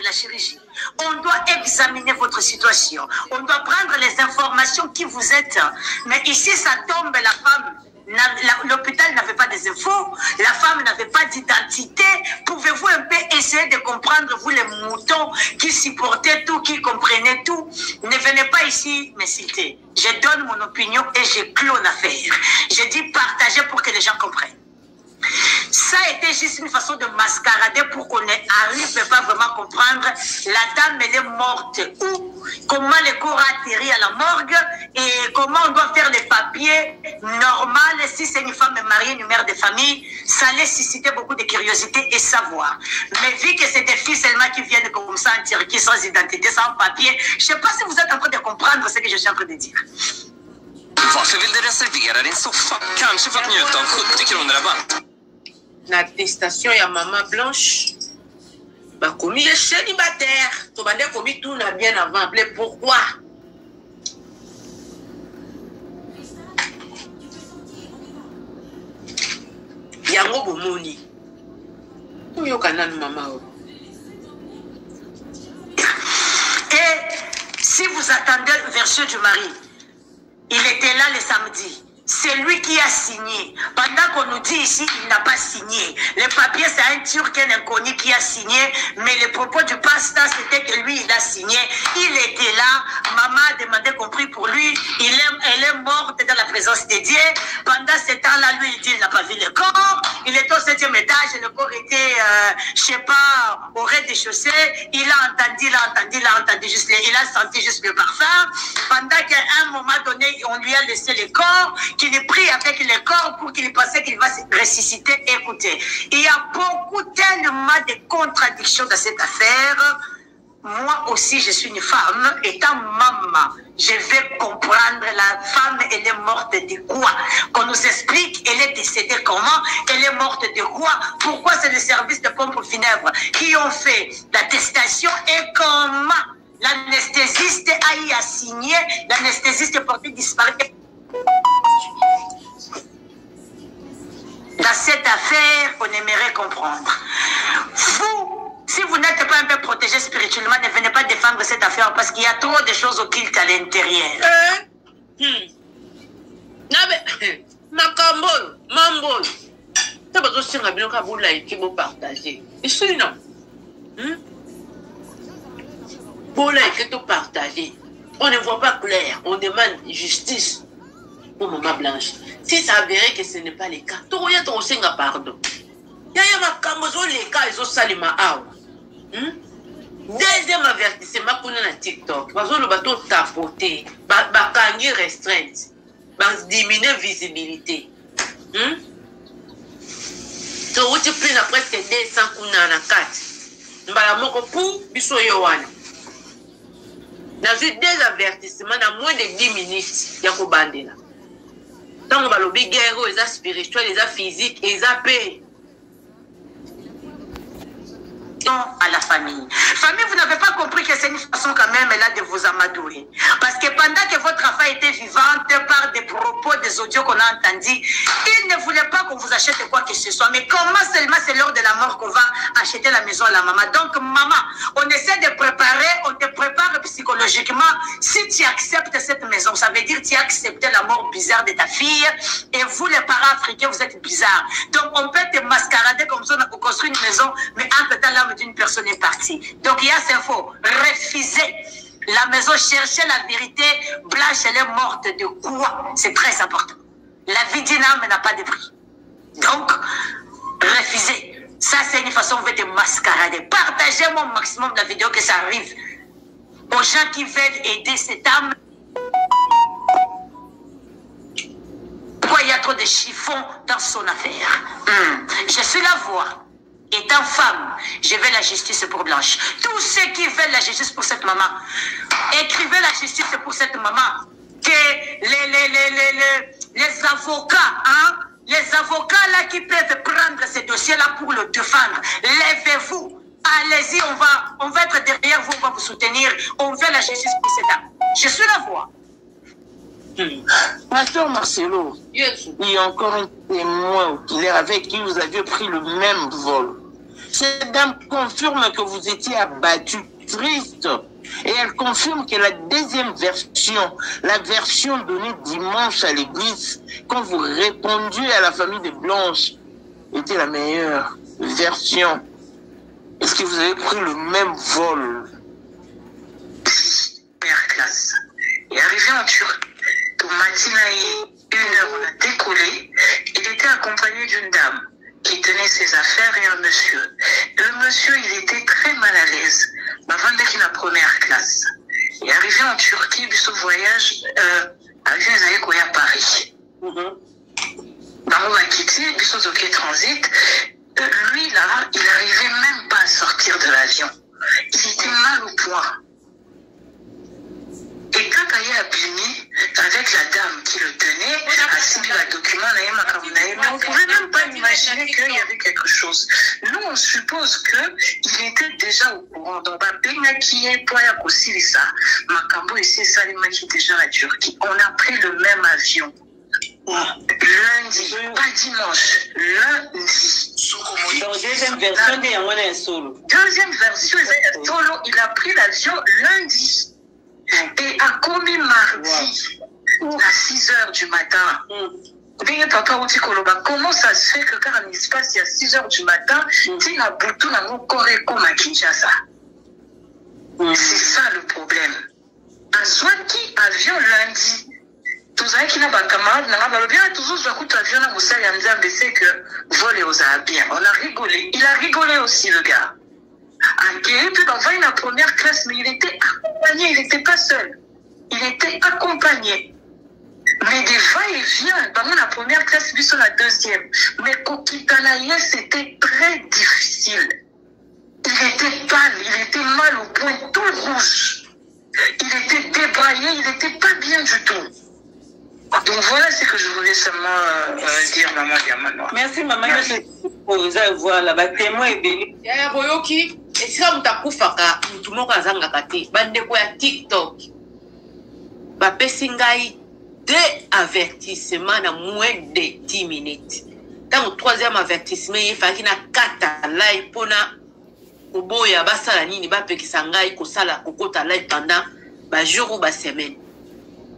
la chirurgie. On doit examiner votre situation. On doit prendre les informations qui vous êtes. Mais ici, ça tombe, la femme. L'hôpital n'avait pas des infos, la femme n'avait pas d'identité. Pouvez-vous un peu essayer de comprendre, vous les moutons qui supportaient tout, qui comprenaient tout? Ne venez pas ici me citer. Je donne mon opinion et je clôt l'affaire. Je dis partagez pour que les gens comprennent. Ça a été juste une façon de mascarader pour qu'on n'arrive pas vraiment à comprendre. La dame, elle est morte où? Comment le corps a atterri à la morgue et comment on doit faire les papiers normal. Si c'est une femme mariée, une mère de famille, ça allait susciter beaucoup de curiosité et savoir. Mais vu que c'est des filles seulement qui viennent comme ça en Turquie sans identité, sans papier, je ne sais pas si vous êtes en train de comprendre ce que je suis en train de dire. Varför vill du reservera din soffa? Kanske för att njuta av 70 kronor rabatt. L'attestation ya maman Blanche, bah commis les célibataires, tu vas dire commis tout n'a bien avant appelé pourquoi? Yango bomoni. Tout yo canal maman. Et si vous attendez le verset du mari, il était là le samedi. C'est lui qui a signé. Pendant qu'on nous dit ici, il n'a pas signé. Le papier, c'est un Turc, un inconnu qui a signé. Mais le propos du pasteur, c'était que lui, il a signé. Il était là. Maman a demandé qu'on prie pour lui. Elle est morte dans la présence de Dieu. Pendant ce temps-là, lui, il dit qu'il n'a pas vu le corps. Il est au 7e étage et le corps était, je sais pas, au rez-de-chaussée. Il a entendu juste, il a senti juste le parfum. Pendant qu'à un moment donné, on lui a laissé le corps, qu'il est pris avec le corps pour qu'il pensait qu'il va se ressusciter. Écoutez, il y a tellement de contradictions dans cette affaire. Moi aussi, je suis une femme. Étant maman, je vais comprendre la femme, elle est morte de quoi? Qu'on nous explique, elle est décédée comment? Elle est morte de quoi? Pourquoi c'est le service de pompes funèbres qui ont fait l'attestation et comment l'anesthésiste a y assigné, l'anesthésiste porté disparu. Dans cette affaire, on aimerait comprendre. Vous, si vous n'êtes pas un peu protégé spirituellement, ne venez pas défendre cette affaire parce qu'il y a trop de choses occultes à l'intérieur. Macambol, Mambol. Tu vas aussi bien qu'à vous liker, vous partager. Et c'est non. Vous liker, tout partager. On ne voit pas clair. On demande justice pour Maman Blanche. Si ça avéré que ce n'est pas le cas, tout le monde a pardon. Il y a ma camozo les cas, ils ont salima awa. Deuxième avertissement pour nous sur TikTok. Parce que le bateau tapoté, bakangi restreinte, diminuer visibilité. Donc tu prends presque 200 kuna na 4. Mbala moko pour biso yowana. Dans deux avertissements dans moins de 10 minutes, il y a ko bandela. Tant on va le big guerre, les spirituels, les physiques, les paix. À la famille. Famille, vous n'avez pas compris que c'est une façon quand même là de vous amadouer. Parce que pendant que votre enfant était vivante, par des propos, des audios qu'on a entendus, il ne voulait pas qu'on vous achète quoi que ce soit. Mais comment seulement c'est l'heure de la mort qu'on va acheter la maison à la maman? Donc maman, on essaie de préparer, on te prépare psychologiquement. Si tu acceptes cette maison, ça veut dire que tu as accepté la mort bizarre de ta fille. Et vous les parents africains, vous êtes bizarres. Donc on peut te mascarader comme ça pour construire une maison, mais entre-temps l'âme d'une personne est partie. Donc il y a cette info. Refusez la maison, cherchez la vérité. Blanche, elle est morte de quoi? C'est très important. La vie d'une âme n'a pas de prix. Donc, refusez. Ça, c'est une façon de te mascarader. Partagez au maximum la vidéo que ça arrive aux gens qui veulent aider cette âme. Pourquoi il y a trop de chiffons dans son affaire? Je suis la voix. Étant femme, je veux la justice pour Blanche. Tous ceux qui veulent la justice pour cette maman, écrivez la justice pour cette maman. Que les avocats, les avocats là qui peuvent prendre ces dossiers-là pour le défendre, lèvez-vous. Allez-y, on va être derrière vous, on va vous soutenir. On veut la justice pour cette dame. Je suis la voix. Pasteur Marcelo, Yes. il y a encore un témoin oculaire avec qui vous aviez pris le même vol. Cette dame confirme que vous étiez abattu, triste. Et elle confirme que la deuxième version, la version donnée dimanche à l'église, quand vous répondiez à la famille de Blanche, était la meilleure version. Est-ce que vous avez pris le même vol? Première classe. Et arrivé en Turquie, au matin, 1h, on a décollé. Il était accompagné d'une dame qui tenait ses affaires et un monsieur. Le monsieur, il était très mal à l'aise. Ma femme était la première classe. Et arrivé en Turquie, puis ce voyage, arrivé à Paris. Dans on a quitté, puis ce transit. Lui, là, il n'arrivait même pas à sortir de l'avion. Il était mal au point. Et quand il y a Bimi, avec la dame qui le tenait, a signé le document, mais on ne pouvait même pas imaginer qu'il y avait quelque chose. Nous, on suppose qu'il était déjà au courant. Donc, qui est pour aussi ça. Makambo ici, ça, les qui déjà à Turquie. On a pris le même avion. Lundi, pas dimanche, lundi. Donc, deuxième version, il y a un solo. Deuxième version, solo, il a pris l'avion lundi. Et à commis mardi, à 6h du matin, papa Outi Koloba, comment ça se fait que quand on se passe il y a 6h du matin, tu as bouton dans mon corps comme à Kinshasa? C'est ça le problème. À Swaki, avion lundi. Tout ça qui n'a pas de camarade, n'a pas bien, toujours je écoute avion dans Moussa Yamza, c'est que voler aux bien. On a rigolé. Il a rigolé aussi, le gars. Et puis, on va la première classe, mais il était accompagné, il n'était pas seul. Il était accompagné. Mais des va-et-vient, pendant la première classe, puis sur la deuxième. Mais Kokitanaye, c'était très difficile. Il était pâle, il était mal au point, tout rouge. Il était débraillé, il n'était pas bien du tout. Donc voilà ce que je voulais seulement dire, maman Diamanoa. Merci, maman. Voilà, bah, témoin est béni. Boyoki, et si on t'a koufaka, tout le monde a zangakati, bande quoi TikTok. Bah, pesingai, 2 avertissements dans moins de 10 minutes. Dans le 3e avertissement, il faut qu'il y ait 4 lives pour na boya basala nini ba pekisangai ko sala kokota live pendant ba jour ou ba semaine.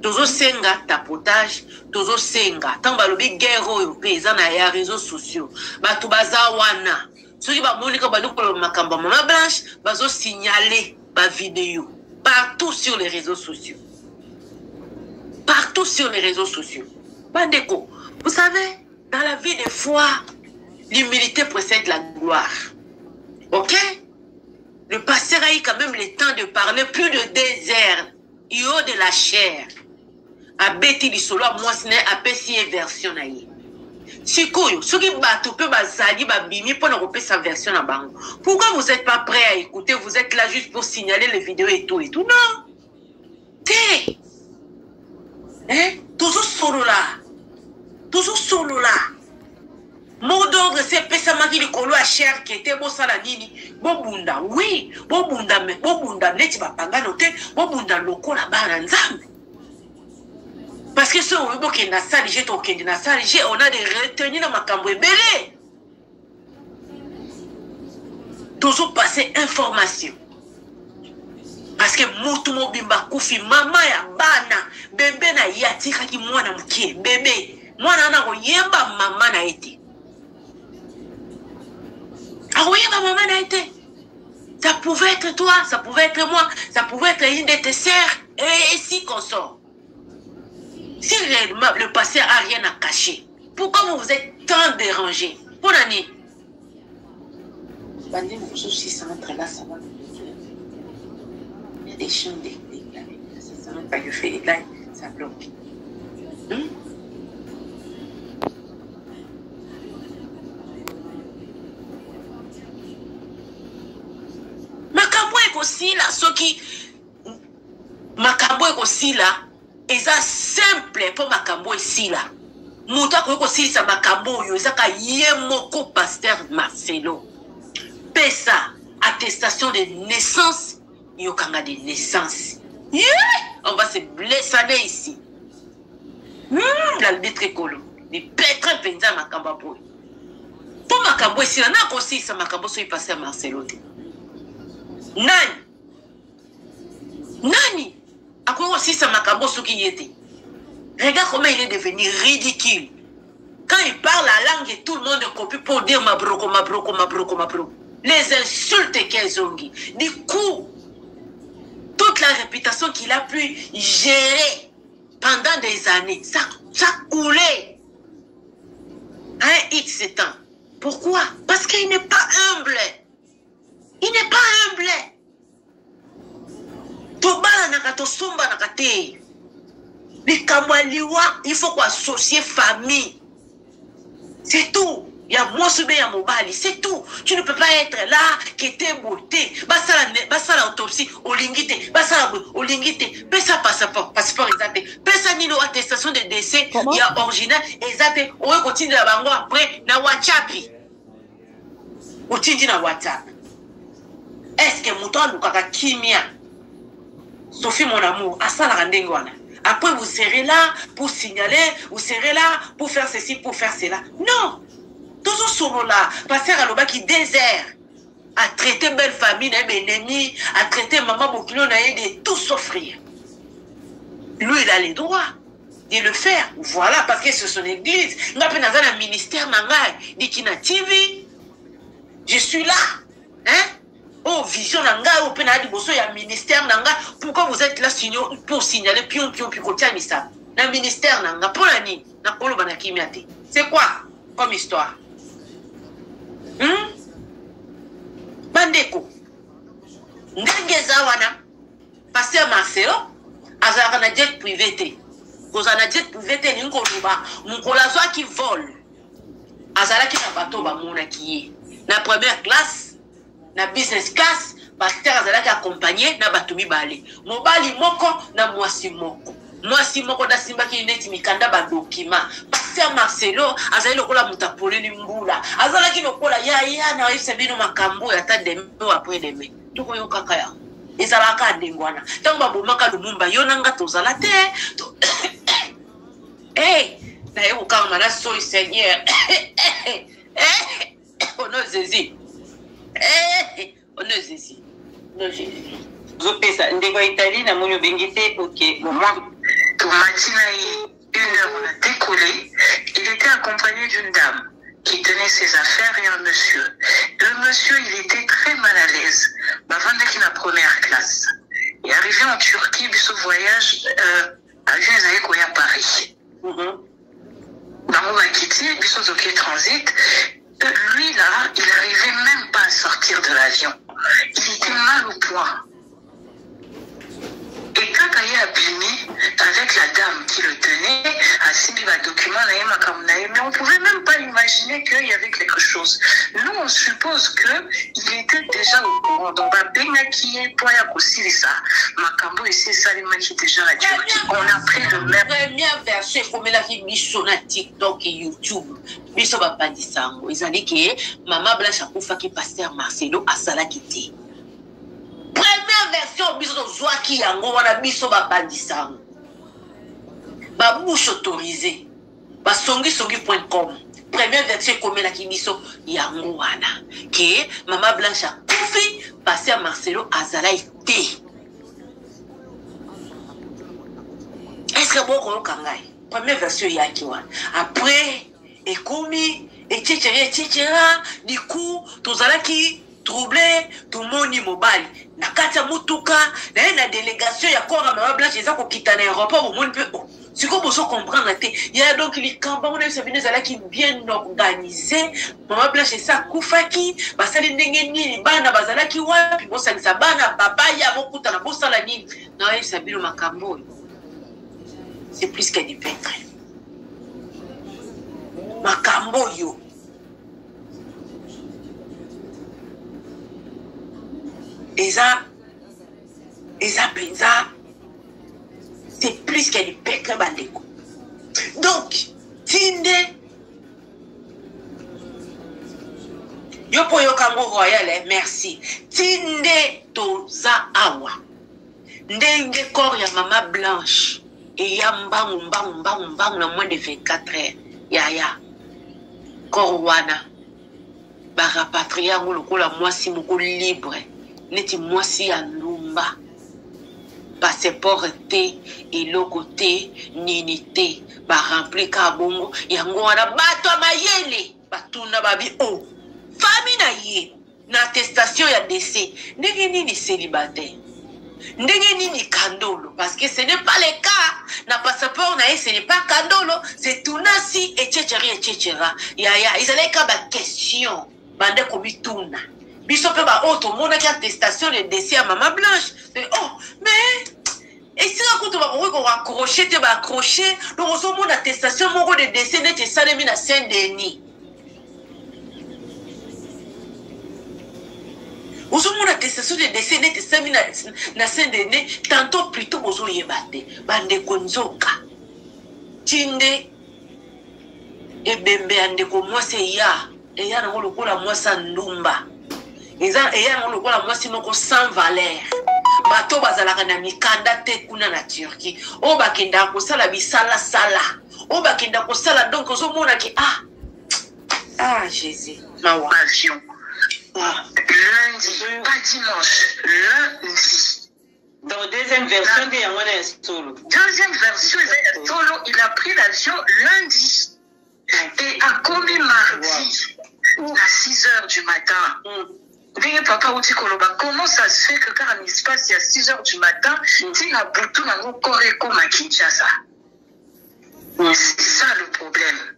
Tozo senga tapotage, tozo senga tant balobi guerre oyo peza na ya réseaux sociaux. Ba to baza wana. Soki ba monika ba ndoko makamba mama Blanche bazo signaler ba vidéo partout sur les réseaux sociaux. Partout sur les réseaux sociaux. Bandeko, vous savez, dans la vie des fois, l'humilité précède la gloire. Ok? Le pasteur a eu quand même le temps de parler plus de 2 heures. Il y a de la chair. A bêti du solo, moi, ce n'est pas une version. Si ceux qui battent, peut bazali, babimi, pour nous sa version à bango. Pourquoi vous n'êtes pas prêts à écouter? Vous êtes là juste pour signaler les vidéos et tout et tout. Non! T'es! Hein? Toujours solo là. Toujours solo là. Mot d'ordre, c'est Pesama qui le colo à cher qui était beau salanini. Bobunda, oui. Bobunda, mais Bobunda, n'est-ce pas pas noté? Bobunda, loko là-bas, n'ensemble. Parce que ce qui est dans la salle, on a des retenues dans ma cambre belé. Toujours passer information. Parce que Moutou Bimba Koufi, maman ya bana, bébé na yati kaki mwana mkie, bébé. Mwana na yemba maman na été. Ah oui, maman a été. Ça pouvait être toi, ça pouvait être moi, ça pouvait être une de tes sœurs, et si qu'on sort. Si réellement le passé n'a rien à cacher, pourquoi vous vous êtes tant dérangé? Pour l'année. Il y a des champs ça ne pas fait les lives, ça bloque. Makambo est aussi là, ceux qui Makambo est aussi là. Et ça simple pour Makambo ici là. Mouta ko aussi ça Makambo yo ça ka yemoko pasteur Marcelo. Pesa attestation de naissance yo kanga de naissance. On va se blesser ici. La litre colo. Ni petre penza Makambo boy. Pour makambo ici, on a aussi ça makambo soit passé à Marcelo. Nani a quoi aussi ça makambo soit qui y était. Regarde comment il est devenu ridicule. Quand il parle la langue et tout le monde copie pour dire ma broko. Les insultes qu'elles ont dit. Du coup, toute la réputation qu'il a pu gérer pendant des années, ça coulait. Un X temps. Pourquoi? Parce qu'il n'est pas humble. Il n'est pas humble. Tobala nakato somba nakate. Les kamwaliwa, il faut qu'on associe famille. C'est tout. Il y a moi sous bien mobile, c'est tout. Tu ne peux pas être là, qui était beauté. Basta l'autopsie, au lingité. Basta au lingité. Pesa passeport exact. Pesa nino attestation de décès, il y a original, exact. On va continuer la bango après, na WhatsApp. On tindi na WhatsApp. Est-ce que mouton nous kaka kimia? Sophie, mon amour, à ça la rendez-vous. Après, vous serez là pour signaler, vous serez là pour faire ceci, pour faire cela. Non! Toujours solo là, passer à l'oba qui désert, à traiter belle famille, un ennemi, à traiter maman Bokilo, de tout s'offrir. Lui, il a les droits de le faire. Voilà, parce que c'est son église. Nous avons un ministère, dit qu'il a TV. Je suis là. Hein? Oh, vision nanga, au pénal bosso, il y a un ministère nanga. Pourquoi vous êtes là pour signaler pion, ça? Le ministère nanga, pour la nuit, c'est quoi comme histoire? Bandeko. Ndenge wana. Passer Marcelo, azaka na jet privé te. Koza na jet privé te ningo luba, mukola zwa qui vole. Azala ki na bateau ba mona ki na première classe, na business class, pasteur azala ki accompagné na bateau mibale. Mobali moko na mwasi moko. Mwasi moko da simba ki neti mikanda ba document. Pasteur Marcelo azali lokola mutapole ni mbula. Azala ki lokola ya na yise bino makambo ya ta demi après demi. Tuko yo kaka ya. Ezalaka ndengwana. Tango babomaka lumumba yo nanga tozala te. Hey, na yo kama na so Seigneur. Ono Jésus. Ono Jésus. No Jésus. Zopesa ndeko Italie na monyo bengite OK. Bon moi Matina, 1 heure, on a décollé. Il était accompagné d'une dame qui tenait ses affaires et un monsieur. Le monsieur, il était très mal à l'aise. Avant d'être la première classe. Il est arrivé en Turquie, puis ce voyage, avion est à Paris. Dans on a quitté, puis ce transit. Lui, là, il n'arrivait même pas à sortir de l'avion. Il était mal au point. Et quand il est abîmé avec la dame qui le tenait, à Sibiba document, mais on ne pouvait même pas imaginer qu'il y avait quelque chose. Nous, on suppose qu'il était déjà au courant. Donc, Makambo et c'est Salima qui était déjà à Turquie. On a pris le même. Première version, il faut mettre la mission sur TikTok et YouTube. Biso va pas dire ça. Ils ont dit que Maman Blanche a fait pasteur Marcelo à Salakiti. Première version, biso Zouaki yango wana biso ba bandisa. Ba bouche autorisée. Ba songi.com. Première version comme la biso yango wana. Que Maman Blanche a fait passer à Marcelo Azala été. Est-ce que bon qu'on kangai? Première version yaki wana. Après ekomi etc. Du coup, tozalaki troublé tout le monde mobile. Na kati ya mutuka na na délégation ya Kora Maman Blanche eza ko kitana aéroport au monde peut si comme vous comprendre te il y a donc les campagnes on a ça venez là qui bien organisé Maman Blanche ça kufaki basali ndenge nini bana bazala ki wapi bosa ni sabana papa ya bokuta na bosa la nini na ça bino makambo c'est plus que du peintre makambo yo. Eza Benza, c'est plus qu'elle pète le bandeko. Donc, Tinde, Yopo Yokango Royal, merci. Tinde Toza Awa. Ndenge corps ya Maman Blanche. Et yamba na moins de 24 heures. Yaya. Korwana. barapatrie yango lokola mwasi moko libre neti mwasi ya ndumba passeport te eloko te nini te barempli ka bongo yango wana bato ya mayele batuna babi o fami na ye na attestation ya décès ndenge nini célibataire ndenge nini kandolo parce que ce n'est pas le cas na passeport na ye ce n'est pas kandolo c'est tunasi etchetera yaya ezalaki ka bakestion bande komituna biso mpe baoyo tomonaki attestation de décès ya mama blanche oh mais esika kutu bakoki koraccroche te baaccroche donc ozomona attestation moko de décès neti esalemi na saint denis ozomona attestation de décès neti esalemi na saint denis tantôt plutôt bozoyeba te bandeko nzoka tinde ebembe ya ndeko mwasi eya nango lokola mwasi ndumba eya nango lokola mwasi moko sans valeur bato bazalaka na mikanda te kuna na Turquie o bakenda kosala bisala o bakenda kosala donc ozomona ki Jésus mawa avion lundi pas dimanche lundi dans deuxième version de Yamana Solo deuxième version Solo il a pris l'avion lundi et a commis mardi à 6h du matin. Papa Outi Koloba, comment ça se fait que quand il se passe à 6h du matin, tu as Boutou dans Koreko Kinshasa? C'est ça le problème.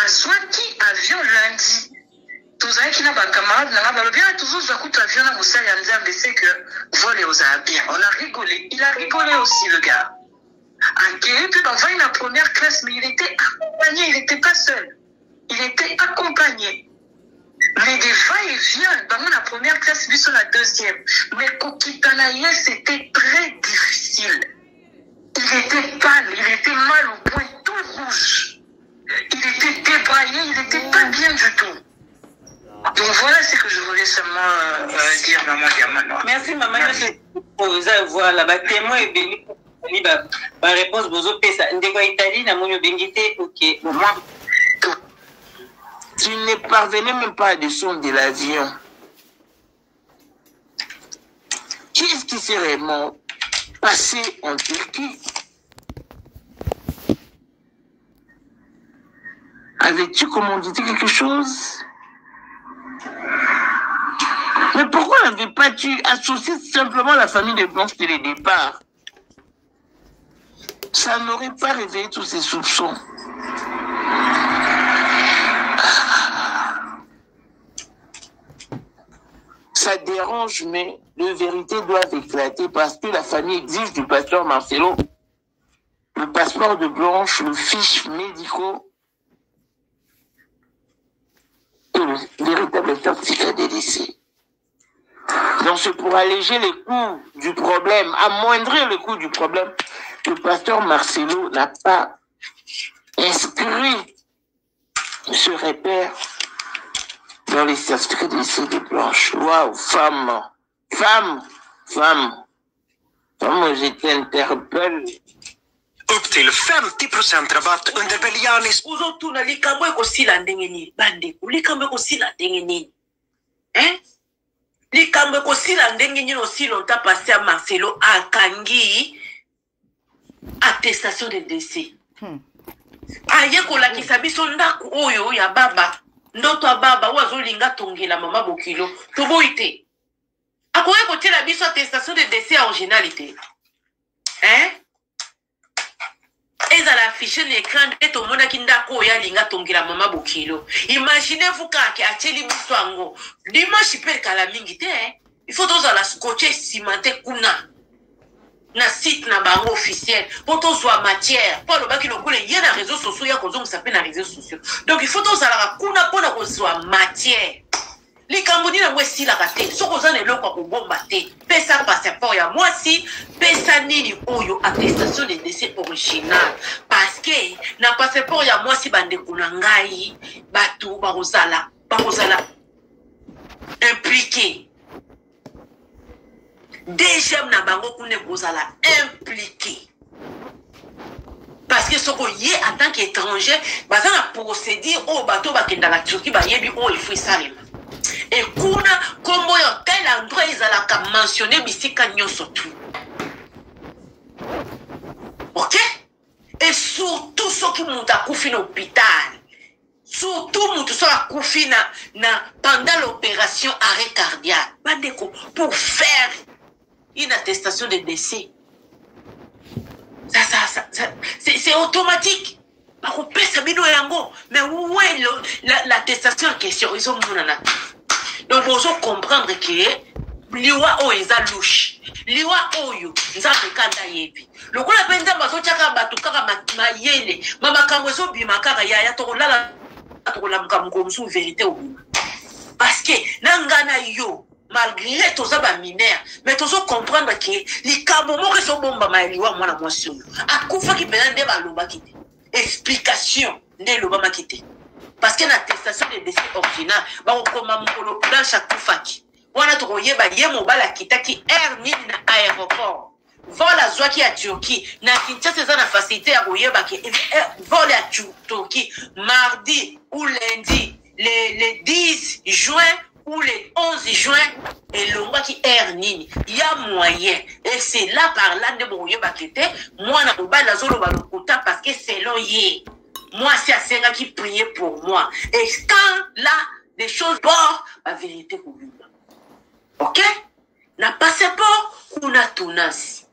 À Swaki, avion lundi, tout ça qui n'a pas camarade, n'a pas bien, toujours je coûte avion à Moussa Yanzam, c'est que voler aux bien. On a rigolé. Il a rigolé aussi, le gars. En Guéry, puis on va une première classe, mais il était accompagné, il n'était pas seul. Il était accompagné. Mais des va-et-vient, dans la première classe, lui sur la deuxième. Mais Kokitanaye, c'était très difficile. Il était pâle, il était mal au point, tout rouge. Il était débraillé, il n'était pas bien du tout. Donc voilà ce que je voulais seulement dire, maman Diamano. Merci, maman. Voilà, bah, témoin est béni. Ma réponse, bozo pesa. Ndeko Italie, na monyo bengite, ok. Moi, tu ne parvenais même pas à descendre de l'avion. Qu'est-ce qui s'est réellement passé en Turquie? Avais-tu commandité quelque chose? Mais pourquoi n'avais pas tu associé simplement la famille de Blanche dès le départ? Ça n'aurait pas réveillé tous ces soupçons. Ça dérange, mais la vérité doit éclater parce que la famille exige du pasteur Marcelo le passeport de Blanche, le fiche médicaux et le véritable certificat de décès. Donc c'est pour alléger les coûts du problème, amoindrir les coûts du problème. Le pasteur Marcelo n'a pas inscrit ce repère dans les certificats de décès de Blanche. Waouh, femme, je t'interpelle. Upp till 50% rabatt under Beljanis. Uzotuna likambo ekosila ndenge nini bandeko likambo ekosila ndenge nini likambo ekosila ndenge nini aussi longtemps passé à Marcelo akangi attestation de décès aye kolakisa biso ndako oyo ya baba ndoto ya baba oyo azolinga tongela mama bokilo toboyi te akoki kotiela biso attestation de décès originalité ezala affiché l'écran nde tomonaki ndako oyo alinga tongela mama bokilo. Imaginez-vous kake atieli biso yango dimanche mpe kala mingi te il faut tozala scotché cimenté kuna na site na bango officiel po tozwa matière po alobaki lokule ye na réseaux sociaux ya kozongisa mpe na réseaux sociaux donc il faut tozalaka kuna mpona kozwa matière likambo nini yango esilaka te soki oza na eloko ya kobomba te pesa passeport ya mwasi pesa nini oyo attestation de décès original parce que na passeport ya mwasi bandeko na ngai bato bakozala impliqué déjà na bango kuna kozala impliqué parce que soko ye en tant qu'étranger baza na procédure o bato bakenda la Turquie bayebi o il faut salema Et kuna kombo yo tel endroit ils allaient mentionner bisika nyonso tout. Ok? Et surtout ceux qui m'ont accouché dans l'hôpital. Surtout ceux qui ont accouché pendant l'opération arrêt cardiaque. Pour faire une attestation de décès. C'est automatique. Mais où est l'attestation en question? Ils ont donc, il faut comprendre que liwa o eza louche. Liwa oyo, nzambe kanda yebi. Lokola penza bazochaka batu kaka mayele. Mama kango zo bima kaka ya tokolala tokolamka mkomsu vérité obima. Parce que nangana yo malgré toza ba mineur, mais tozo comprendre que likabo moko so bomba maeliwa mwana mwasi oyo. Akufa ki pena nde baloba kite. Explication nde loba makite. Parce que l'attestation de décès original, bah on commence dans chaque faki. On a trouvé bah yé mobile kita qui nini na aéroport. Vol à Zouaki à Turquie. Na Kinshasa ça na facilité à rouiller bah qui vol à Turquie mardi ou lundi le 10 juin ou le 11 juin et le mois qui nini. Il y a moyen et c'est là par là de rouiller bah qui était moi na mobile la zone bah le quota parce que c'est long yé. Moi, c'est Asenga qui priait pour moi. Et quand là, des choses portent, la vérité pour lui. Ok? Na passeport, kuna tunasi.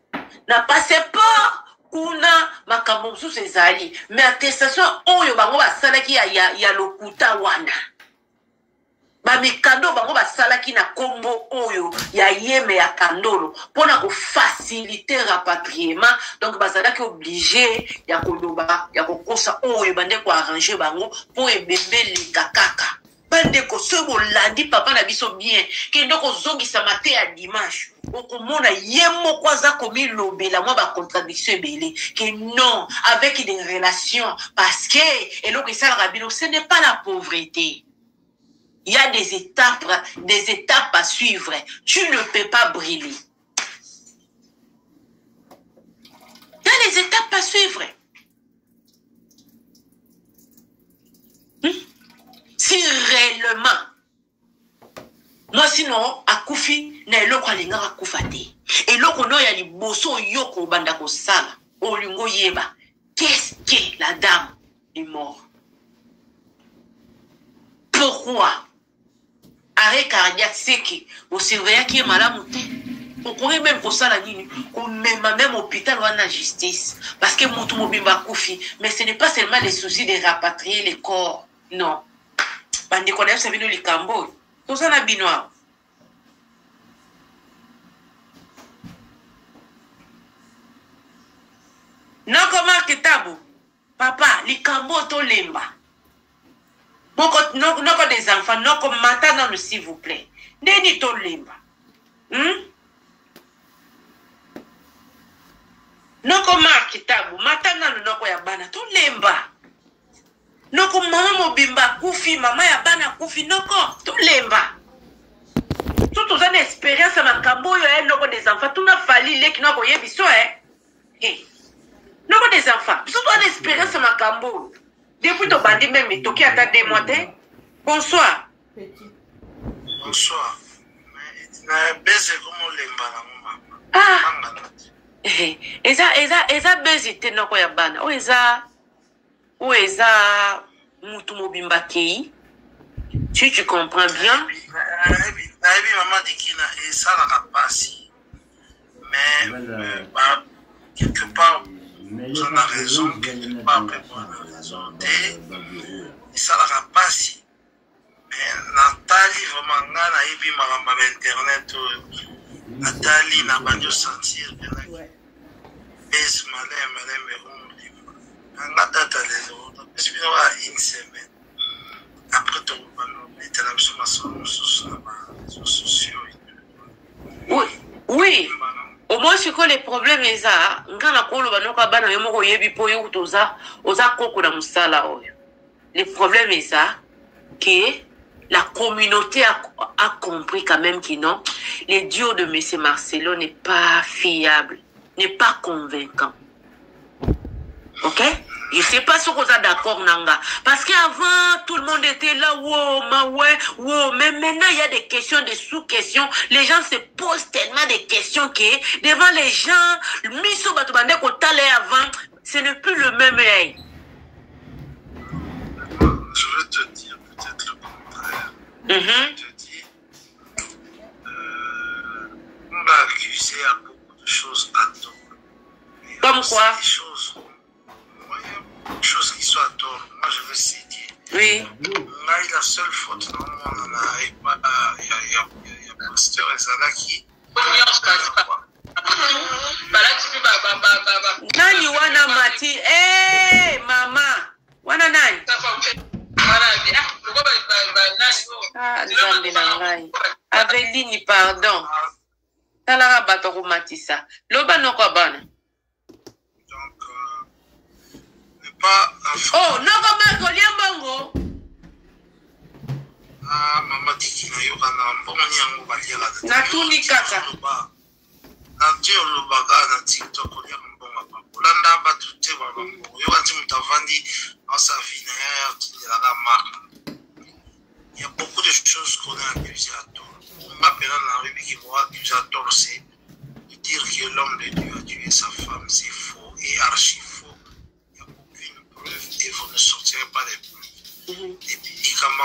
Na passeport, kuna makambo sous ses alliés. Mais attestation, on yo bango ba salaki ya lokuta wana. Ba mikando bango ba salaki na kombo oyo ya yeme ya kandolo pona ko faciliter rapatriement donc bazalaki obligé ya koloba ya kokosa oyo bande ko arranger bango pour ebembe likakaka bande ko sebo landi papa na biso bien ke ndoko zongi sa matin à dimanche okomona yemo kwaza komi lobela moi ba contradiction ebele que non avec des relations parce que eloko isala rabino ce n'est pas la pauvreté. Il y a des étapes à suivre. Tu ne peux pas briller. Il y a des étapes à suivre. Si réellement, moi sinon, à Koufi, na eloko alinga à Koufate. Et loko no ya liboso yoko banda ko sala. Olingo yeba. Qu'est-ce que la dame est morte? Pourquoi? Arrêt cardiaque, c'est que vous surveillez qui est malade, vous pourrez même pour ça la nuit, ou même hôpital ou en justice, parce que mon mobile va coucher. Mais ce n'est pas seulement les soucis de rapatrier les corps, non. Bande connaît ça vient le Cambo, tout ça n'a binois. Non comment que tabou, papa, le Cambo to lemba. Non des enfants, non comme maintenant, s'il vous plaît. Neni to lemba. Non comme markitabu, maintenant non ko ya bana to lemba. Non comme maman mobimba kufi, maman ya bana kufi, non ko to lemba. Tout ça d'expérience à makambo yo non des enfants, tout n'a fallu les qui n'a ko yebiso non des enfants, tout d'expérience à makambo. Depuis ton bandit même, il toqué à ta démoité. Bonsoir. Bonsoir. Mais baisse comme les ah. Eza baisse te noko ya bana. Ou eza mutu mobimba kei. Tu comprends bien? Maman dit qu'il a ça la passe. Mais quelque part on a raison, quelque part on a raison. Et ça la passe. Mais Nathalie vraiment ngana yebi maramba internet Nathalie na banjo sentir bien. Es malem ngana data les autres. Parce que une semaine après tout on était là sur les réseaux sociaux. Oui. Au moins c'est que les problèmes est ça. Ngana kolo banoka bana yo moko yebi po yo toza oza koko na musala oyo. Le problème est ça que la communauté a compris quand même que non, le duo de M. Marcelo n'est pas fiable, n'est pas convaincant. Ok? Je ne sais pas si vous êtes d'accord, Nanga. Parce qu'avant, tout le monde était là, wow, ma ouais, wow. Mais maintenant, il y a des questions, des sous-questions. Les gens se posent tellement de questions que devant les gens, Miso Batubande Kotale avant, ce n'est plus le même œil. Je vais te dire peut-être le contraire. Je te dis, on l'a accusé à beaucoup de choses à tort. Comme quoi? Des choses. Moi, il y a beaucoup de choses qui sont à tort. Moi, je vais citer. Oui. Là, la seule faute, non, on a pas. Il y a pasteur et ça là qui. Nani wana mati? Eh, mama. Wana nani? Ah, Nzambe na ngai. Aveline, pardon. Talara batoko matisa. Loba noko bana. Donc, ne pas. Oh, noko marko liambongo. Ah, maman dit na yo kana mbongo yango baliela. Natuni kaka. Na Dieu le baga na TikTok ya mbongo ba. Olanda ba tutte ba mbongo. Yo ati mutavandi dans sa vie na ya la marque. Il y a beaucoup de choses qu'on a accusées à tort. Maintenant, dans la qui m'a accusé à tort, c'est de dire que l'homme de Dieu a tué sa femme. C'est faux et archi faux. Il n'y a aucune preuve et vous ne sortirez pas des preuves. Et puis, quand on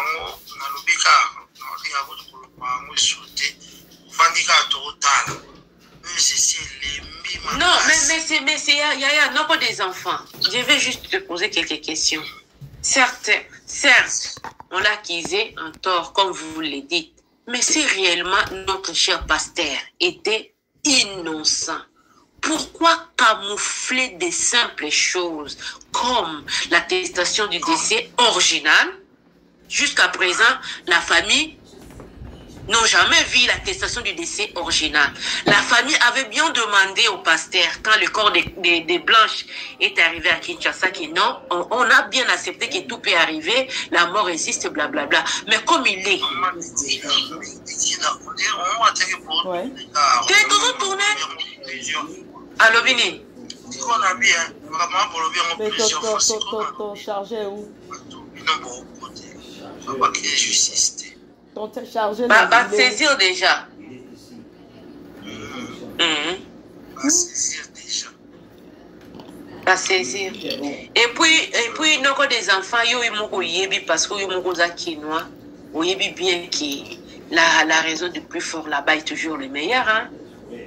a l'obéka, on a votre colombo sauté, on va dire à Torotala. Non, mais c'est Yaya, non pas des enfants. Je vais juste te poser quelques questions. Certes, on l'a accusé en tort, comme vous le dites. Mais si réellement notre cher pasteur était innocent, pourquoi camoufler des simples choses comme l'attestation du décès original? Jusqu'à présent, la famille n'ont jamais vu l'attestation du décès original. La famille avait bien demandé au pasteur, quand le corps des Blanches est arrivé à Kinshasa, que non, on a bien accepté que tout peut arriver, la mort existe, blablabla. Mais comme il est... Ouais. Tu es toujours tourné? Allô, Vini? Mais ton chargé où? Ton chargé Va saisir déjà. Va saisir. Et puis, nous avons des enfants, parce que nous avons quinois. Vous savez bien que la raison du plus fort là-bas est toujours le meilleur. Hein?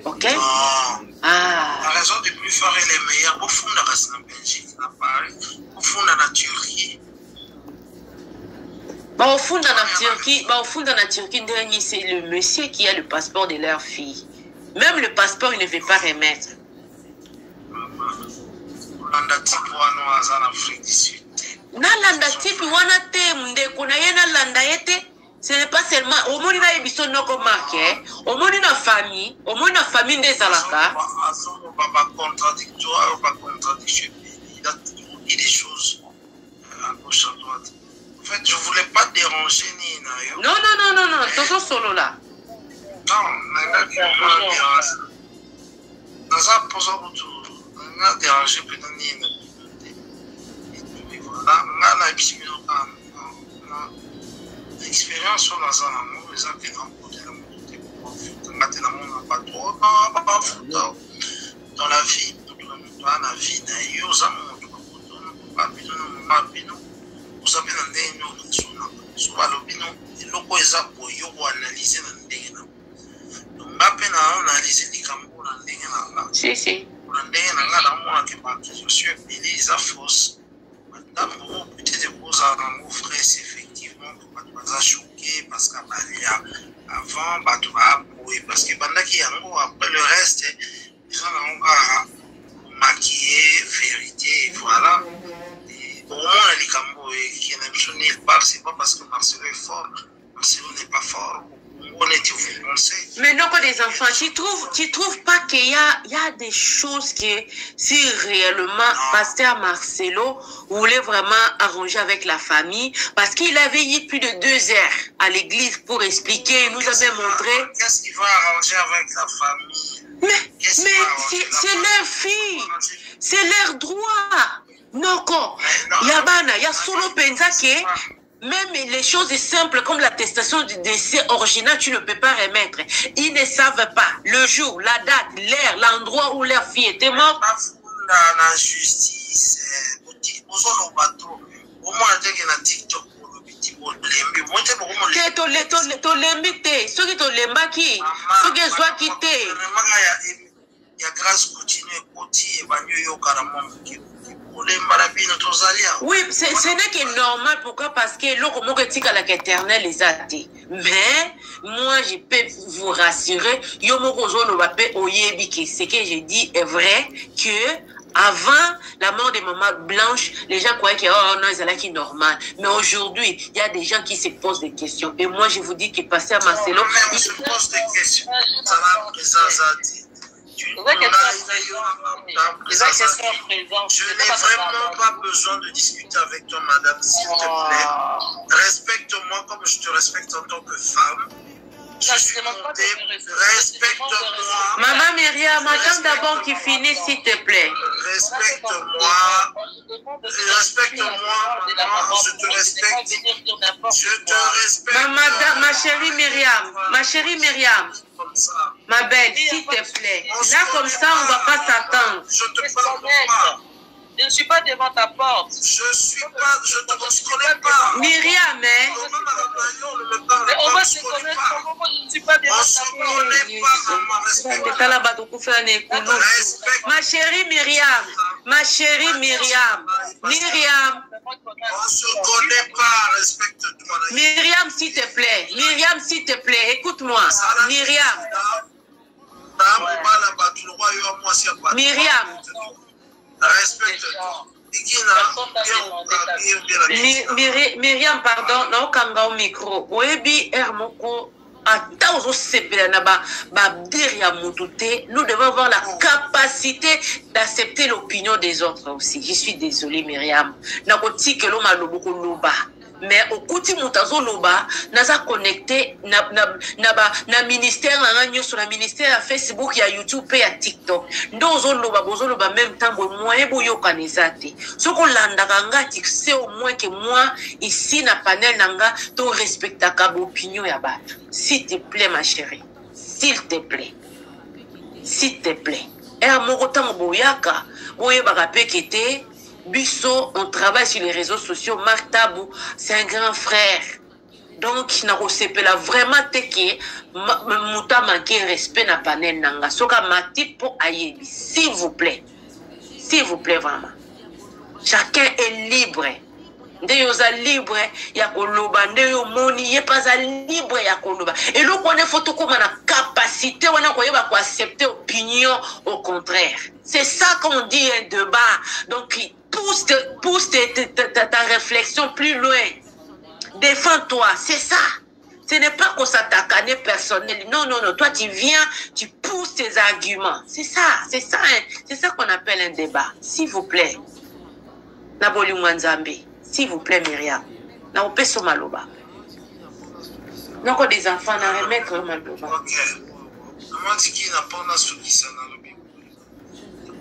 Ok? La raison du plus fort est le meilleur. Au fond, la race en Belgique, à Paris. Au fond, dans la Turquie. Au fond, dans la Turquie, c'est le monsieur qui a le passeport de leur fille. Même le passeport, il ne veut pas remettre. Ce n'est pas seulement au monde il a émission non comme marqué, au monde il a famille des alaka. Contradictoire, pas contradiction. Il a dit des choses à gauche à droite. En fait, je voulais pas déranger ni Non, toujours solo là. Non, mais là, dans un poste on a dérangé peut-être ni. Voilà, on a l'expérience sur la zone amour, les actes dans la vie, choqué parce qu'avant, parce que après le reste, les gens ont maquillé, vérité, voilà. Au moins, les Cambo qui n'aiment pas, c'est pas parce que Marcelo est fort, Marcelo n'est pas fort. Mais non, pas des enfants, tu trouves pas qu'il y a des choses que si réellement pasteur Marcelo voulait vraiment arranger avec la famille, parce qu'il avait eu plus de 2 heures à l'église pour expliquer, il nous avait montré. Qu'est-ce qu'il va arranger avec la famille? Mais c'est leur fille, c'est leur droit. Noko, Yabana, ya solo penza que même les choses simples comme l'attestation du décès original, tu ne peux pas remettre. Ils ne savent pas le jour, la date, l'heure, l'endroit où leur fille était morte. La justice, au moins na TikTok. Tolembi te, soki tolembaki, soki ezwaki te. Ya grâce continue koti ebanyo yokana momuki. Oui, ce n'est que normal. Pourquoi? Parce que l'éternel les a dit. Mais moi, je peux vous rassurer, ce que j'ai dit est vrai, que avant la mort de Maman Blanche, les gens croyaient que oh non, c'est normal. Mais aujourd'hui, il y a des gens qui se posent des questions. Et moi, je vous dis que passer à Marcelo, il se pose des questions. Je n'ai vraiment pas besoin de discuter avec toi, madame, s'il te plaît. Respecte-moi comme je te respecte en tant que femme. Je suis montée, respecte-moi. Maman Myriam, attends d'abord qu'il finisse, s'il te plaît. Respecte-moi. Respecte-moi, maman, je te respecte. Je te respecte. Ma chérie Myriam, ma belle, s'il te plaît. Là, comme ça, on ne va pas s'attendre. Je te parle pas. Je ne suis pas devant ta porte. Je ne te connais pas. Myriam, hein? Mais on va se connaître. Je ne suis pas devant ta porte. Ma chérie Myriam, Myriam. On se connaît pas, respecte-toi. Myriam, s'il te plaît, écoute-moi. Myriam. Respecte-toi. Myriam, pardon, na okanga au micro. Oebi Hermoko. Nous devons avoir la capacité d'accepter l'opinion des autres aussi. Je suis désolée, Myriam. Mais au côté mutazo loba, naza connecté na ministère sur la ministère à Facebook, ya YouTube et à TikTok. Bozo loba même temps moyen boyo kanezate. Ce qu'on landa kanga c'est au moins que moi ici na panel nanga to respecta ka opinion ya bat. S'il te plaît ma chérie. S'il te plaît. S'il te plaît. Et à mon temps boyaka, boye bagape kete. Bisso, on travaille sur les réseaux sociaux. Marc Tabou, c'est un grand frère. Donc, il n'a pas vraiment teki, mouta manqué respect na panel nanga. Soka mati pour ayebi. S'il vous plaît, vraiment. Chacun est libre. Ndeyoza libre ya koloba, ndeyo moni ye pas libre ya koloba. Et l'on connaît photo comme la capacité, on a quoi pour accepter opinion au contraire. C'est ça qu'on dit un débat. Donc pousse ta réflexion plus loin. Défends-toi, c'est ça. Ce n'est pas qu'on s'attaque à des personnels. Non, toi tu viens, tu pousses tes arguments. C'est ça qu'on appelle un débat. S'il vous plaît. Naboli Mwanzambi. S'il vous plaît, Myriam. Na opeso maloba. Noko des enfants na remettre maloba. Ok. Maman tiki na pona soukisa na lobi.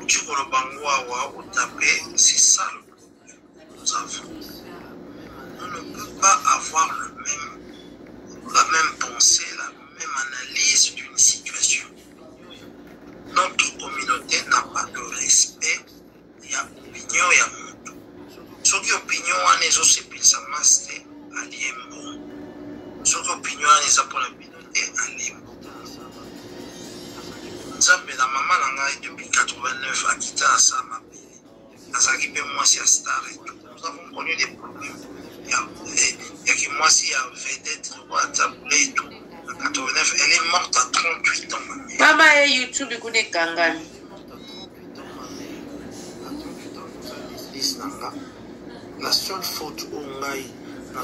Tu ko lo bangwa wa ou taper, c'est ça le problème. Nous avons. On ne peut pas avoir la même pensée, la même analyse d'une situation. Notre communauté n'a pas de respect. Il y a opinion, il y a monde. Ce qui opinion on est aussi plus ça master à l'imbo. Ce qui opinion on est ça pour la communauté à l'imbo. Nzambe la maman langa depuis 89 a quitté à ça ma pays. À ça qui peut moi c'est star et tout. Nous avons connu des problèmes. Il y a qui moi si a vedette WhatsApp et tout. En 89 elle est morte à 38 ans. Maman et YouTube connaît Kangani. La seule faute au Ngaï, dans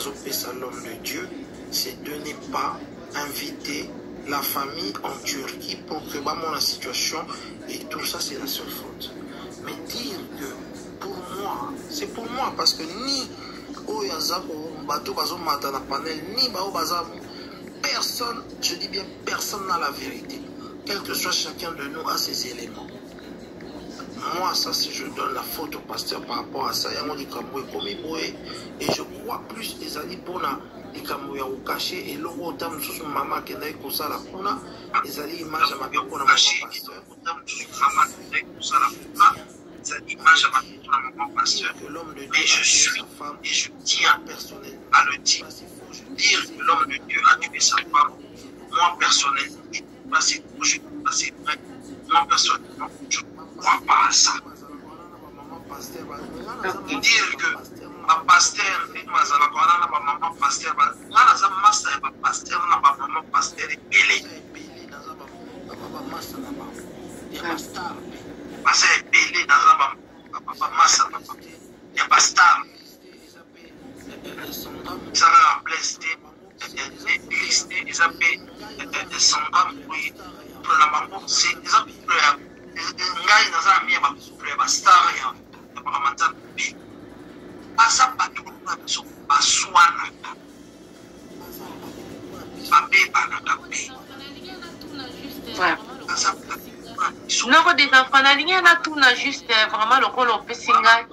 l'homme de Dieu, c'est de ne pas inviter la famille en Turquie pour que la situation et tout ça, c'est la seule faute. Mais dire que pour moi, c'est pour moi parce que ni Oyazako, Bato Bazo Matana Panel, ni Bao Bazam, personne, je dis bien personne n'a la vérité. Quel que soit chacun de nous a ses éléments. moi, ça, si je donne la faute au pasteur par rapport à ça, il y a mon likambo et comme et je crois plus les alliés pour la likambo ya caché et l'eau autant sous maman qui n'a que ça la pona les alliés image à ma bien pour la pasteur autant sous maman qui n'a que ça la pona cette image à ma bien pour la maman pasteur que l'homme de Dieu je suis femme et je tiens personnellement à le dire que l'homme de Dieu a tué sa femme moi personnellement je ne sais pas si je ne sais pas si vrai moi personnellement je ne crois pas à ça. Dire que ma pasteur et ma zalakwana na maman pasteur na za master ba pasteur na ba maman pasteur belé papa master na ba ya pasteur pasteur belé na za ba master na ba ya pasteur ça va blessé listé ils appellent sangam oui pour la maman c'est ils appellent ngai na za mi ba pasteur ya ba maman bi asa bato na biso baswana babeba na kape noko des enfants na ligne na tout na juste vraiment le rôle opesinga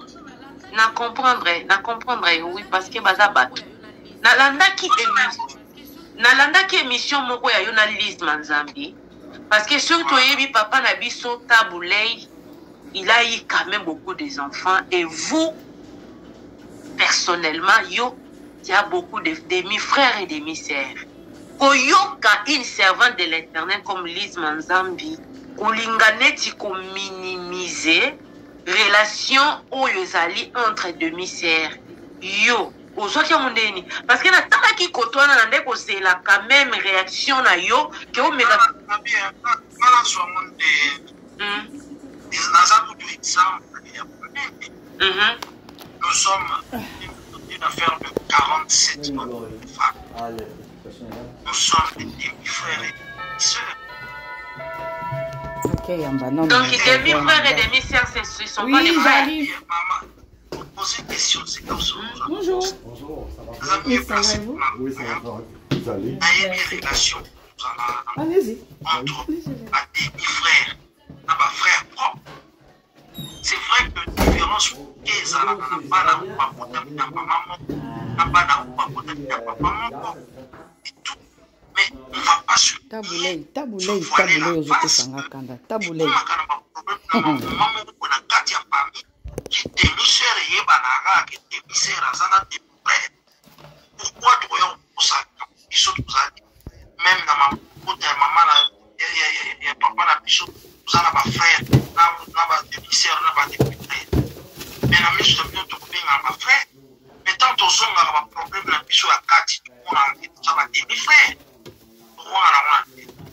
na comprendre oui parce que baza bato nalandaki émission moko ya yo na Lise Manzambi parce que surtout yebi papa na biso Tabulei il a eu quand même beaucoup des enfants et vous personnellement, yo, il y a beaucoup de demi-frères et demi-sœurs. Koyoka, une servante de l'Éternel comme Lise Manzambi, Kolinganeti ko minimiser relation oyozali entre demi-sœurs. Yo, aujourd'hui mon déni, parce que na tata ki kotwana na ndeko c'est la quand même réaction na yo que o mega bien voilà soit mon de naza tout exemple. Nous sommes une affaire de 47 femmes. Nous sommes des demi-frères et demi-sœurs. Donc, demi-frères et demi-sœurs, ce sont pas des frères. Maman, vous posez une question, c'est comme ça. Bonjour. Bonjour, ça va bien. Oui, ça va. Vous allez. Il y a une relation entre demi-frères, un frère propre. C'est vrai que la différence est à la maman, mais on ne va pas se Tabulei, pourquoi tu regardes pour ça? Même dans ma maman, il y a papa la bichot, vous avez un frère, un demi-sœur, un demi-frère. Mais la mise de bien, tu peux un frère. Mais tant que tu as un problème, la bichot à 4, on a un demi-frère.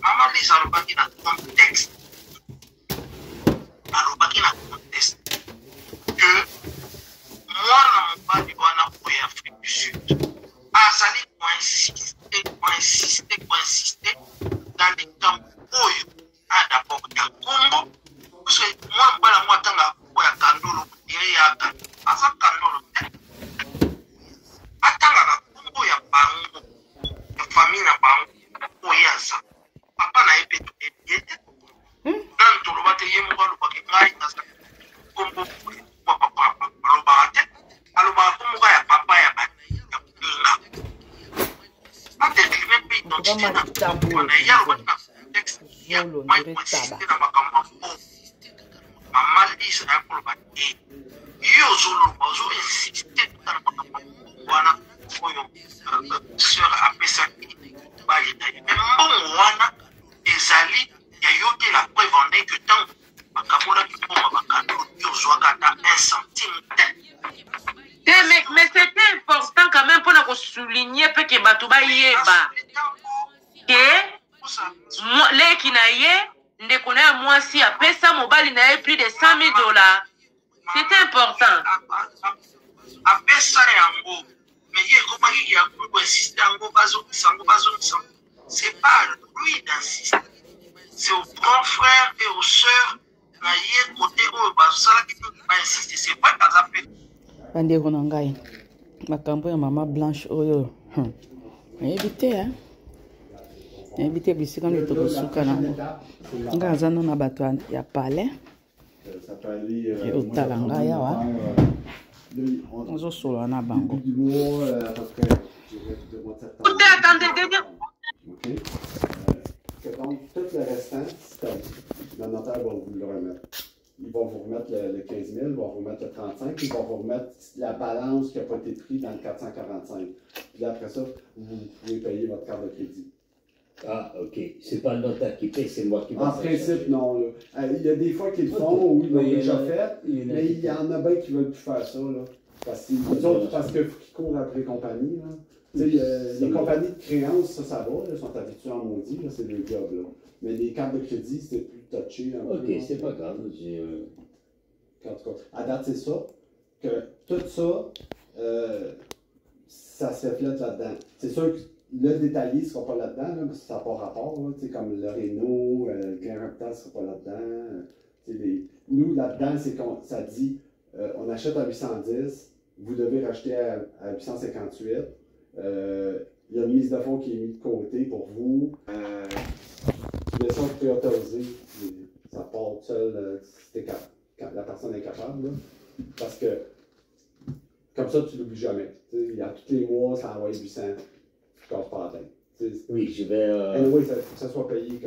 Maman Lise a le baguette dans le contexte. A le baguette dans le contexte. Que moi, dans mon bas, on a pour l'Afrique du Sud. Azali pour insister dans les temps où d'abord il y a Congo. Parce que moi, tanga pour ya Kandolo, il y a Asa Kandolo. Atanga na Congo ya Bango, ya famille na Bango, où il y a ça. Papa na épé tout est dans tout le bâtiment, il y a le bâtiment, Congo, papa, le bâtiment, alors Congo ya papa ya mais c'était important quand même pour souligner que Batouba yeba que les qui n'a ne connaît moi si à pesa mobile n'a plus de $100,000. C'était important. À pesa yango, mais il y a comment il y a pour insister yango bazo. C'est pas lui d'insister. C'est aux grands frères et aux sœurs na yé côté où bazala qui peut insister. C'est pas dans un peu. Bandeko na ngai makambo ya mama Blanche oyo éviter bisika nde tokosuka nango nga aza no na bato ya palais ça peut aller... Et au Talanga, ya wa. On zo solo na bango. Du mois, à peu près, je dirais, du mois de septembre. OK. Donc, tout le restant, le notaire va vous le remettre. Ils vont vous remettre le 15 000, ils vont vous remettre le 35 000, ils vont vous remettre la balance qui n'a pas été prise dans le 445. Puis après ça, vous pouvez payer votre carte de crédit. Ah, OK. C'est pas le notaire qui paye, c'est moi qui paye. En principe, non. Là. Il y a des fois qu'ils le font, oui, ils l'ont déjà fait, mais il y en a bien qui ne veulent plus faire ça. Là. Parce qu'il faut qu'ils courent après les compagnies. Là. Les compagnies de créances, ça va, là, sont habitués en maudit, c'est le job. Là. Mais les cartes de crédit, c'est plus touché. OK, c'est pas grave. En tout cas, à date, c'est ça. Que tout ça, ça se reflète là-dedans. C'est sûr que le détaillé ne sera pas là-dedans, là, parce que ça n'a pas rapport. Là, comme le Renault, le Grand Capital ne sera pas là-dedans. Nous, là-dedans, c'est qu'on ça dit on achète à 810, vous devez racheter à 858. Il y a une mise de fonds qui est mise de côté pour vous. Mais ça, préautorisé, ça part seul quand la personne est capable. Là, parce que comme ça, tu ne l'oublies jamais. Il y a tous les mois, ça envoie 800. Tu ne casses pas la tête. Oui, je vais. Oui, il faut que ça soit payé.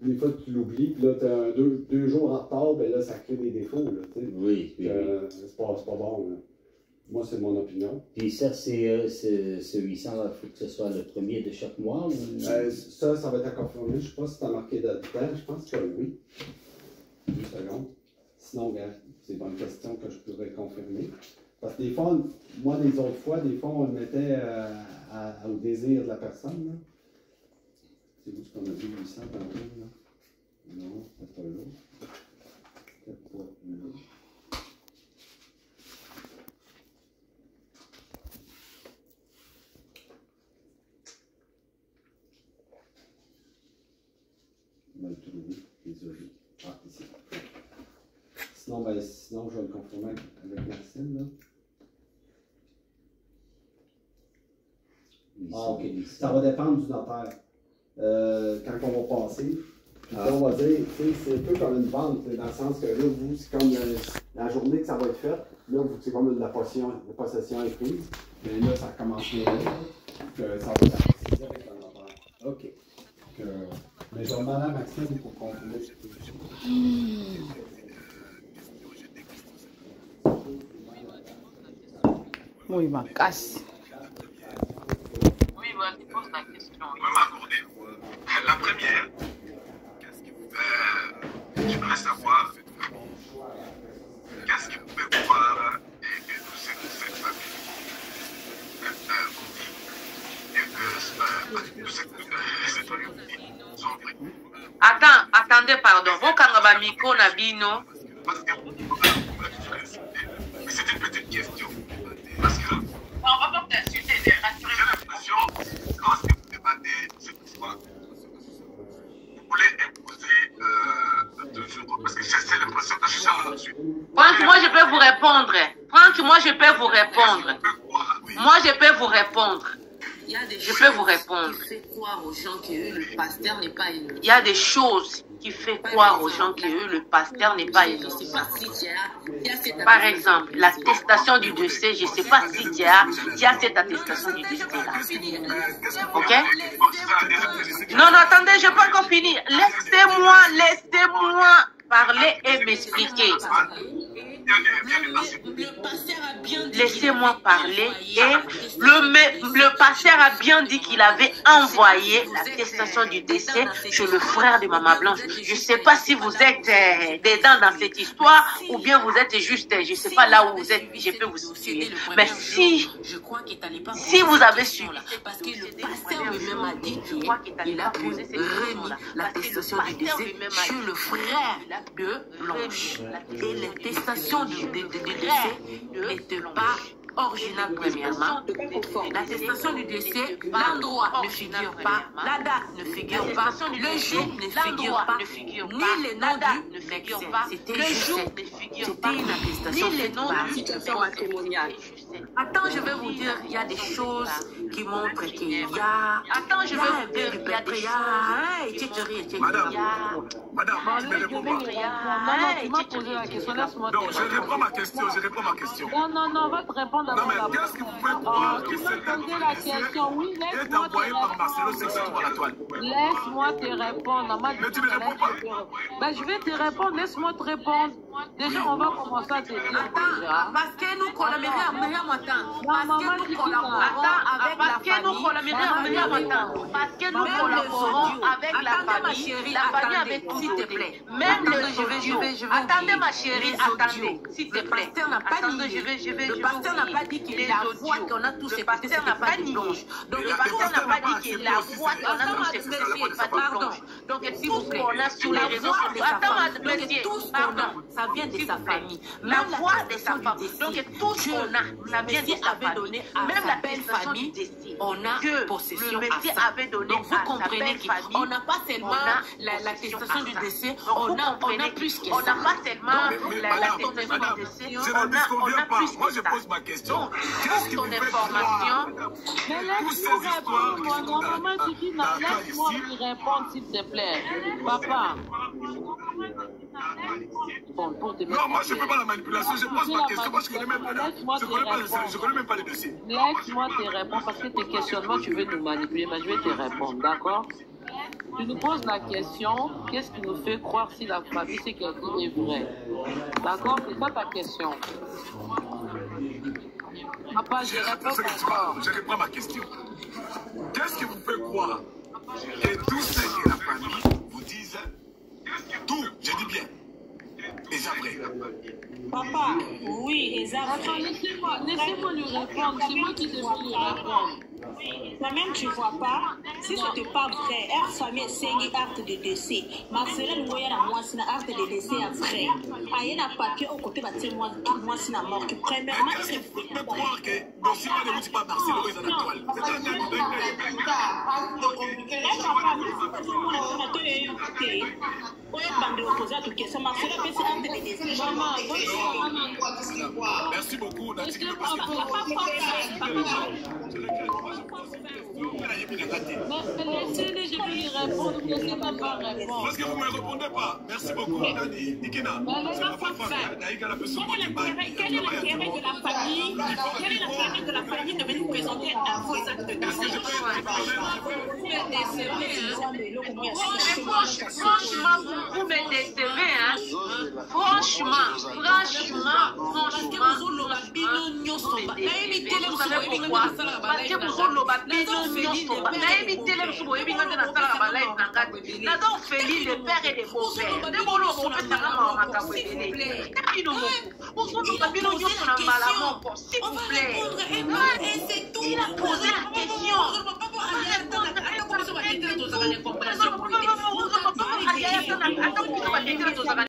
Des fois, tu l'oublies, puis là, tu as deux jours en retard, ben là, ça crée des défauts. Là, oui. C'est pas bon. Là. Moi, c'est mon opinion. Puis ça, c'est 800, il faut que ce soit le premier de chaque mois? Ou... ça va être à confirmer. Je ne sais pas si tu as marqué là-dedans. Je pense que oui. Une seconde. Sinon, c'est une bonne question que je pourrais confirmer. Parce que des fois, moi, les autres fois, des fois, on le mettait au désir de la personne. Là. C'est où ce qu'on a vu 800 tantôt, là? Non, c'est pas là. C'est pas là. On va le trouver, désolé. Ah, ici. Sinon, je vais le confirmer avec Marcel, là. Ah, OK. Ça va dépendre du notaire. Quand on va passer, puis on va dire, c'est un peu comme une vente, dans le sens que là, vous, c'est comme la journée que ça va être fait, là, c'est comme la possession est prise, mais là, ça commence là, que ça va être précisé avec le notaire. OK. Mais je vais demander à Maxime pour confirmer. Oui, ma casse. Oui, vas-y, pose la question. Vous pouvez m'accorder. La première, j'aimerais savoir qu'est-ce qui pouvait voir et nous cette famille. Attendez, pardon. Vous, quand vous avez micro, mais c'est une petite question. Parce que on va pas t'insulter, j'ai l'impression, lorsque vous débattez cette histoire, vous voulez imposer toujours, parce que c'est l'impression que je cherche là-dessus. Franck, moi je peux vous répondre. Franck, moi je peux vous répondre. Moi je peux vous répondre. Je peux vous répondre. Il y a des choses qui font croire aux gens que le pasteur n'est pas innocent. Par exemple, l'attestation du décès, je ne sais pas si tu as cette attestation du décès là. Ok? Non, attendez, je n'ai pas encore fini. Laissez-moi parler et m'expliquer. Laissez-moi parler. Et le pasteur a bien dit qu'il avait envoyé l'attestation du décès chez le frère de Maman Blanche. Je ne sais pas si vous êtes dedans dans cette histoire ou bien vous êtes juste, je ne sais pas là où vous êtes, je peux vous situer. Mais si vous avez su, parce que le pasteur lui-même a dit qu'il a remis l'attestation du décès chez le frère de Blanche. Et l'attestation du décès n'était pas originale premièrement. L'attestation du décès, l'endroit ne figure pas, la date ne figure pas, le jour ne figure pas, ni le nom du décès. C'était une attestation faite par le pasteur. Attends, je vais vous dire, il y a des choses qui montrent qu'il y a... Attends, je vais vous dire, il y a des choses... Madame, je ne réponds pas. Non, tu m'as posé la question, laisse-moi te répondre. Non, je réponds ma question. Non, on va te répondre avant la... Non, mais qu'est-ce que vous pouvez croire que cette dame est envoyée par Marcelo sexuellement à la toile? Laisse-moi te répondre. Mais tu ne réponds pas. Ben, je vais te répondre, laisse-moi te répondre. Déjà, on va commencer à te dire déjà. Parce que nous collaborons avec la famille avec tout, s'il te plaît. Même le attendez ma chérie, attendez, s'il te plaît. Le pasteur n'a pas dit qu'il est la voix qu'on a tous écouté, c'est pas du blanche. Donc le pasteur n'a pas dit qu'il est la voix qu'on a tous écouté, c'est pas du blanche. Donc s'il vous plaît, on a sur les réseaux sociaux, tout ce qu'on a, ça vient de sa famille. La voix de sa famille. Donc tout ce qu'on a, ça vient de sa famille. Même la belle famille, on a possession à ça. Donc vous comprenez qu'on n'a pas seulement l'attestation du décès, on a plus que ça. On n'a pas seulement l'attestation du décès, on a plus que ça. Moi je pose ma question. Qu'est-ce qui vous fait croire? Mais laisse-moi répondre. Maman Tikina, laisse-moi lui répondre s'il te plaît. Papa. Bon, non, moi je ne fais pas la manipulation, je pose ma question, moi je connais même pas les dossiers. Laisse-moi te répondre parce que tes questionnements, tu veux nous manipuler, mais je vais te répondre, d'accord? Tu nous poses la question, qu'est-ce qui nous fait croire si la famille, c'est qu'elle dit est vrai? D'accord? C'est ça ta question. Papa, je reprends ma question. Qu'est-ce qui vous fait croire que tout ce que la famille vous dise, tout, je dis bien, est vrai? Papa, oui, exactement. Laissez-moi lui répondre, c'est moi qui devrais lui répondre. Toi-même, tu ne vois pas, si ce n'est pas vrai, elle famille c'est un acte de décès. Ma sœur, nous voyons la moi, c'est un acte de décès après. Il y a un papier au côté de témoin, moi, c'est la mort. Premièrement, c'est vous pouvez croire que le ciment ne vous dit pas Marcelo est dans la toile. C'est un acte de merci beaucoup, Nathalie. Laissez-les, je vais lui répondre, laissez-moi pas répondre. Parce que vous ne me répondez pas. Merci beaucoup, Nani. Nikina. Quel est l'intérêt de la famille? Quel est l'intérêt de la famille de venir présenter un faux acte de décès? Franchement, vous me décevez, hein? Franchement. Le père et les beaux-pères. S'il vous plaît. Il a posé la question.